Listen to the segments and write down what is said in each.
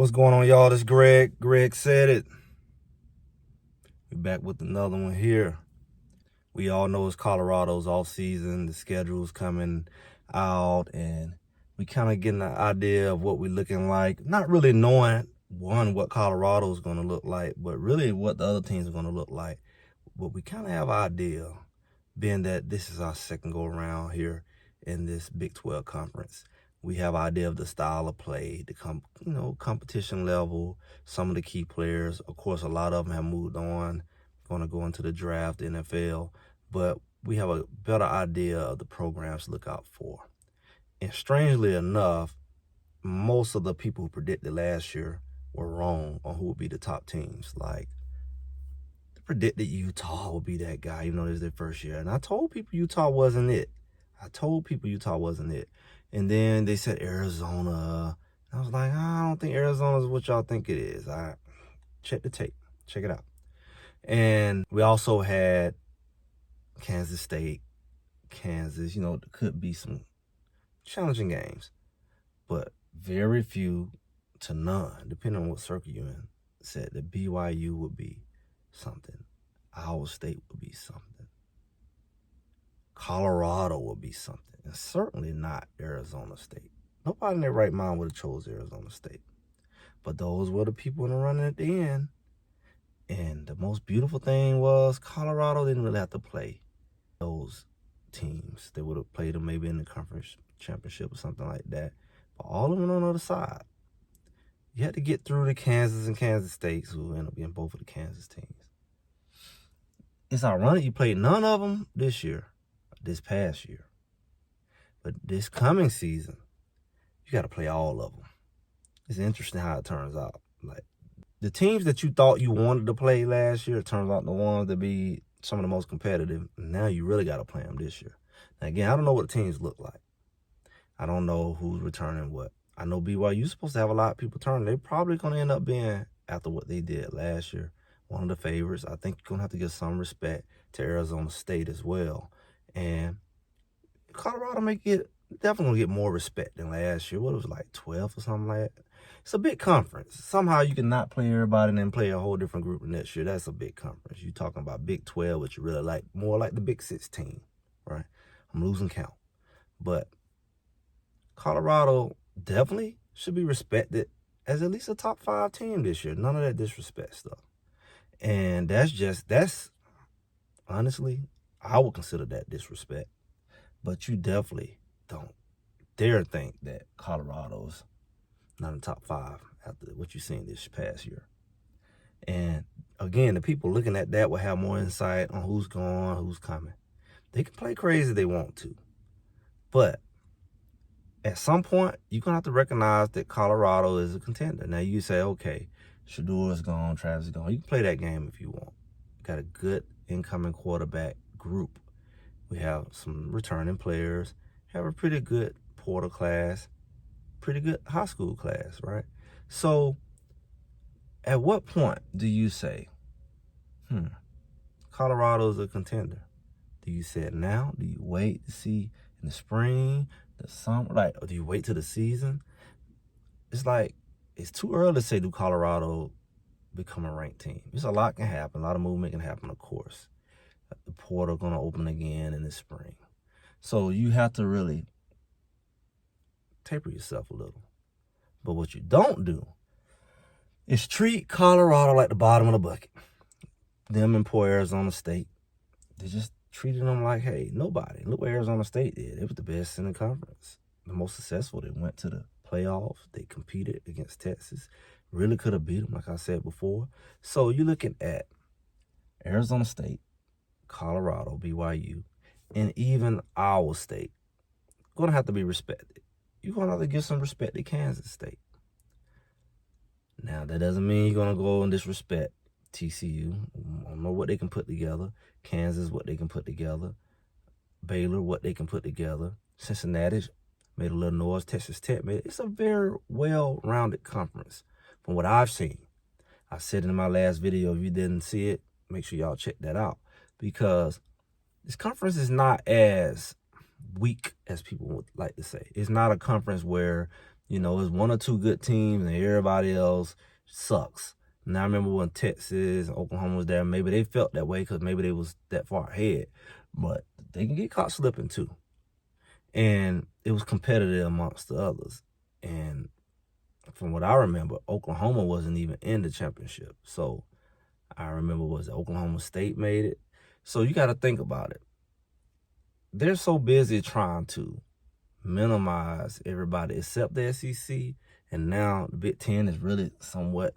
What's going on, y'all? This Greg. Greg said it. We're back with another one here. We all know it's Colorado's off season. The schedule's coming out, and we kind of getting an idea of what we're looking like. Not really knowing, what Colorado's going to look like, but really what the other teams are going to look like. But we kind of have an idea, being that this is our second go-around here in this Big 12 conference. We have an idea of the style of play, the competition level, some of the key players. Of course, a lot of them have moved on, going to go into the draft, the NFL, but we have a better idea of the programs to look out for. And strangely enough, most of the people who predicted last year were wrong on who would be the top teams. Like, they predicted Utah would be that guy, even though it was their first year. And I told people Utah wasn't it. And then they said Arizona. I was like, I don't think Arizona is what y'all think it is. I check the tape. Check it out. And we also had Kansas State, Kansas. There could be some challenging games, but very few to none, depending on what circle you're in, said that BYU would be something. Iowa State would be something. Colorado would be something. And certainly not Arizona State. Nobody in their right mind would have chose Arizona State. But those were the people in the running at the end. And the most beautiful thing was Colorado didn't really have to play those teams. They would have played them maybe in the conference championship or something like that. But all of them on the other side. You had to get through the Kansas and Kansas States, who end up being both of the Kansas teams. It's ironic you played none of them this past year. But this coming season, you got to play all of them. It's interesting how it turns out. Like, the teams that you thought you wanted to play last year, it turns out the ones that be some of the most competitive. Now you really got to play them this year. Now, again, I don't know what the teams look like. I don't know who's returning what. I know BYU's supposed to have a lot of people turning. They're probably going to end up being, after what they did last year, one of the favorites. I think you're going to have to give some respect to Arizona State as well. And Colorado definitely gonna get more respect than last year. What, it was like 12 or something like that. It's a big conference. Somehow you can not play everybody and then play a whole different group next year. That's a big conference. You're talking about Big 12, which you really like, more like the Big 16, right? I'm losing count. But Colorado definitely should be respected as at least a top 5 team this year. None of that disrespect stuff. And that's honestly, I would consider that disrespect. But you definitely don't dare think that Colorado's not in the top 5 after what you've seen this past year. And again, the people looking at that will have more insight on who's going, who's coming. They can play crazy if they want to. But at some point, you're going to have to recognize that Colorado is a contender. Now, you say, okay, Shedeur is gone, Travis is gone. You can play that game if you want. You got a good incoming quarterback group. We have some returning players, have a pretty good portal class, pretty good high school class, right? So at what point do you say, Colorado's a contender? Do you say it now? Do you wait to see in the spring, the summer, or do you wait till the season? It's like, it's too early to say, do Colorado become a ranked team? There's a lot can happen. A lot of movement can happen, of course. The portal going to open again in the spring. So you have to really taper yourself a little. But what you don't do is treat Colorado like the bottom of the bucket. Them and poor Arizona State, they just treated them like, hey, nobody. Look what Arizona State did. They were the best in the conference, the most successful. They went to the playoffs. They competed against Texas. Really could have beat them, like I said before. So you're looking at Arizona State, Colorado, BYU, and even Iowa State going to have to be respected. You're going to have to give some respect to Kansas State. Now, that doesn't mean you're going to go and disrespect TCU. I don't know what they can put together. Kansas, what they can put together. Baylor, what they can put together. Cincinnati made a little noise. Texas Tech made it. It's a very well-rounded conference from what I've seen. I said in my last video, if you didn't see it, make sure y'all check that out. Because this conference is not as weak as people would like to say. It's not a conference where You know, it's one or two good teams and everybody else sucks. Now I remember when Texas and Oklahoma was there, maybe they felt that way because maybe they was that far ahead. But they can get caught slipping too. And it was competitive amongst the others. And from what I remember, Oklahoma wasn't even in the championship. So I remember Oklahoma State made it. So you got to think about it. They're so busy trying to minimize everybody except the SEC. And now the Big Ten is really somewhat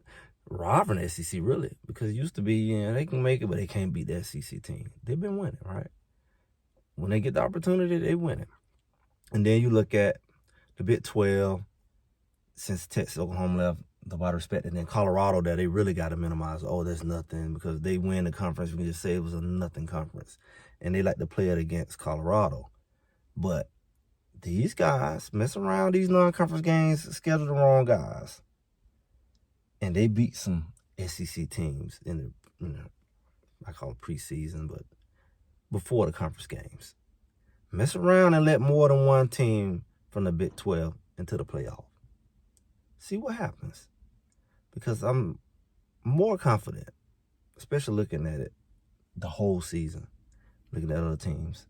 robbing the SEC, really. Because it used to be, they can make it, but they can't beat the SEC team. They've been winning, right? When they get the opportunity, they win it. And then you look at the Big 12, since Texas, Oklahoma left, nobody respect. And then Colorado, that they really got to minimize. Oh, there's nothing, because they win the conference. We can just say it was a nothing conference. And they like to play it against Colorado. But these guys mess around these non-conference games, schedule the wrong guys. And they beat some SEC teams in the, I call it preseason, but before the conference games. Mess around and let more than one team from the Big 12 into the playoff. See what happens. Because I'm more confident, especially looking at it the whole season, looking at other teams.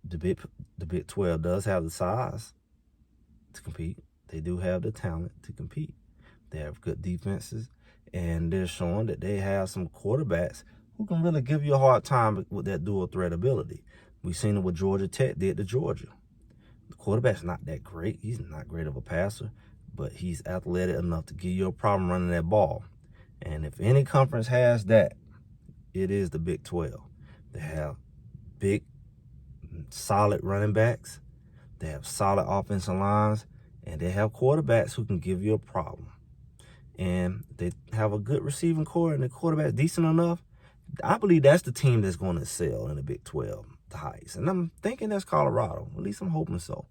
The Big 12 does have the size to compete. They do have the talent to compete. They have good defenses, and they're showing that they have some quarterbacks who can really give you a hard time with that dual threat ability. We've seen it what Georgia Tech did to Georgia. The quarterback's not that great. He's not great of a passer, but he's athletic enough to give you a problem running that ball. And if any conference has that, it is the Big 12. They have big, solid running backs. They have solid offensive lines, and they have quarterbacks who can give you a problem. And they have a good receiving core, and the quarterback's decent enough. I believe that's the team that's going to excel in the Big 12, the highest. And I'm thinking that's Colorado. At least I'm hoping so.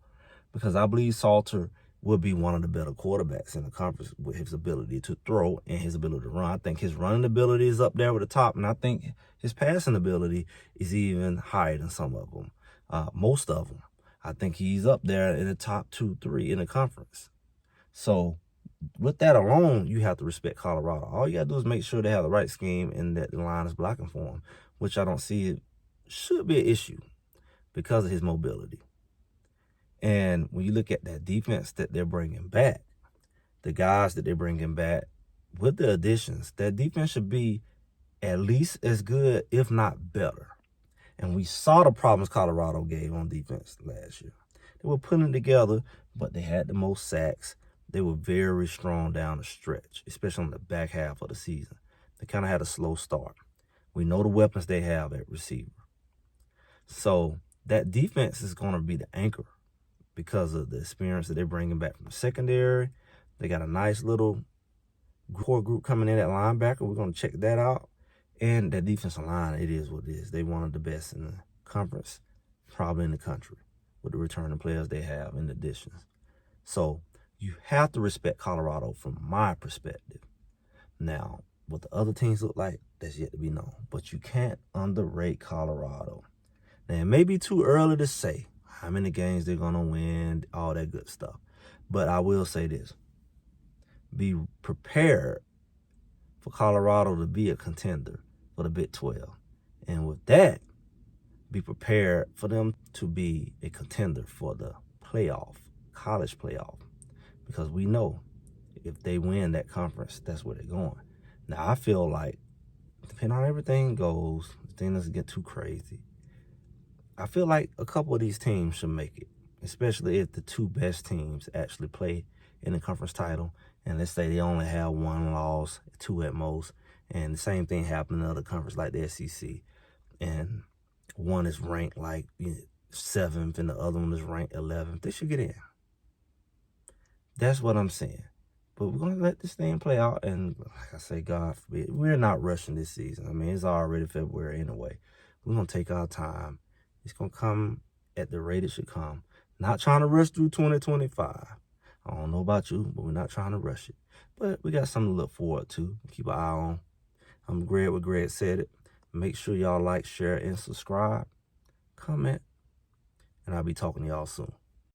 Because I believe Salter will be one of the better quarterbacks in the conference with his ability to throw and his ability to run. I think his running ability is up there with the top, and I think his passing ability is even higher than some of them, most of them. I think he's up there in the top 2, 3 in the conference. So with that alone, you have to respect Colorado. All you got to do is make sure they have the right scheme and that the line is blocking for him, which I don't see it should be an issue because of his mobility. And when you look at that defense that they're bringing back, the guys that they're bringing back with the additions, that defense should be at least as good, if not better. And we saw the problems Colorado gave on defense last year. They were putting it together, but they had the most sacks. They were very strong down the stretch, especially on the back half of the season. They kind of had a slow start. We know the weapons they have at receiver. So that defense is going to be the anchor because of the experience that they're bringing back from the secondary. They got a nice little core group coming in at linebacker. We're going to check that out. And that defensive line, it is what it is. They're one of the best in the conference, probably in the country, with the returning players they have in additions. So you have to respect Colorado from my perspective. Now, what the other teams look like, that's yet to be known. But you can't underrate Colorado. Now, it may be too early to say how many games they're going to win, all that good stuff. But I will say this. Be prepared for Colorado to be a contender for the Big 12. And with that, be prepared for them to be a contender for the playoff, college playoff. Because we know if they win that conference, that's where they're going. Now, I feel like, depending on how everything goes, things doesn't get too crazy, I feel like a couple of these teams should make it, especially if the two best teams actually play in the conference title. And let's say they only have one loss, 2 at most. And the same thing happened in other conferences like the SEC. And one is ranked like 7th and the other one is ranked 11th. They should get in. That's what I'm saying. But we're going to let this thing play out. And like I say, God forbid, we're not rushing this season. I mean, it's already February anyway. We're going to take our time. It's going to come at the rate it should come. Not trying to rush through 2025. I don't know about you, but we're not trying to rush it. But we got something to look forward to. Keep an eye on. I'm Greg with Greg Said It. Make sure y'all like, share, and subscribe. Comment. And I'll be talking to y'all soon.